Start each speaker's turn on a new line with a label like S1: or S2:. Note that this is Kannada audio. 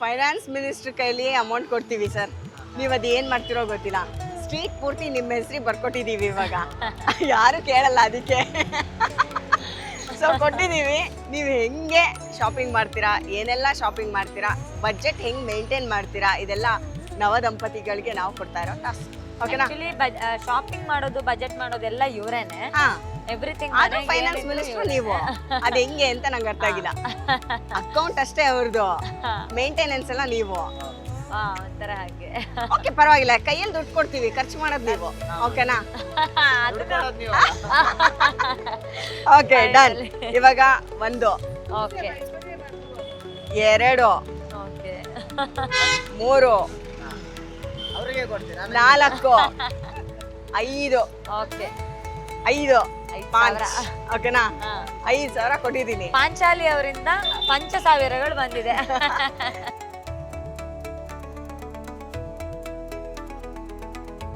S1: ಫೈನಾನ್ಸ್ ಮಿನಿಸ್ಟರ್ ಕೈಲಿ ಅಮೌಂಟ್ ಕೊಡ್ತೀವಿ ಸರ್. ನೀವು ಅದು ಏನು ಮಾಡ್ತಿರೋ ಗೊತ್ತಿಲ್ಲ. ಸ್ಟ್ರೀಟ್ ಪೂರ್ತಿ ನಿಮ್ಮ ಹೆಸರಿಗೆ ಬರ್ಕೊಟ್ಟಿದ್ದೀವಿ ಇವಾಗ. ಯಾರು ಕೇಳಲ್ಲ ಅದಕ್ಕೆ. ಸೊ ಕೊಟ್ಟಿದ್ದೀವಿ. ನೀವು ಹೆಂಗೆ ಶಾಪಿಂಗ್ ಮಾಡ್ತೀರಾ, ಏನೆಲ್ಲ ಶಾಪಿಂಗ್ ಮಾಡ್ತೀರಾ, ಬಜೆಟ್ ಹೆಂಗೆ ಮೇಂಟೈನ್ ಮಾಡ್ತೀರಾ, ಇದೆಲ್ಲ ನವ ದಂಪತಿಗಳಿಗೆ ನಾವು ಕೊಡ್ತಾ ಇರೋ ಟಾಸ್ಕ್. ಓಕೆನಾ?
S2: ಶಾಪಿಂಗ್ ಮಾಡೋದು, ಬಜೆಟ್ ಮಾಡೋದೆಲ್ಲ ಇವರೇನೆ.
S1: ಹಾ,
S2: ಎವ್ರಿಥಿಂಗ್
S1: ಆದ್ರೂ ಫೈನಾನ್ಸ್ ಮಿನಿಸ್ಟರ್ ನೀವು. ಅದು ಹೆಂಗೆ ಅಂತ ನಂಗೆ ಅರ್ಥ ಆಗಿಲ್ಲ. ಅಕೌಂಟ್ ಅಷ್ಟೇ ಅವ್ರದ್ದು, ಮೇಂಟೆನೆನ್ಸ್ ಎಲ್ಲ ನೀವು.
S2: ಒಂಥರ ಹಾಗೆ.
S1: ಓಕೆ, ಪರವಾಗಿಲ್ಲ. ಕೈಯಲ್ಲಿ ದುಡ್ಡು ಕೊಡ್ತೀವಿ, ಖರ್ಚು ಮಾಡೋದು ನೀವು. ಓಕೆನಾ? Okay, done. ಇವಾಗ 1,
S2: ಓಕೆ
S1: 2,
S2: ಓಕೆ
S1: 3,
S3: ಅವರಿಗೆ ಕೊಡ್ತೀರಾ?
S1: 4, 5,
S2: ಓಕೆ
S1: 5, 5.
S2: 5,000.
S1: ಓಕೆನಾ? 5,000 ಕೊಟ್ಟಿದ್ದೀನಿ.
S2: ಪಾಂಚಾಲಿ ಅವರಿಂದ 5,000ಗಳು ಬಂದಿದೆ.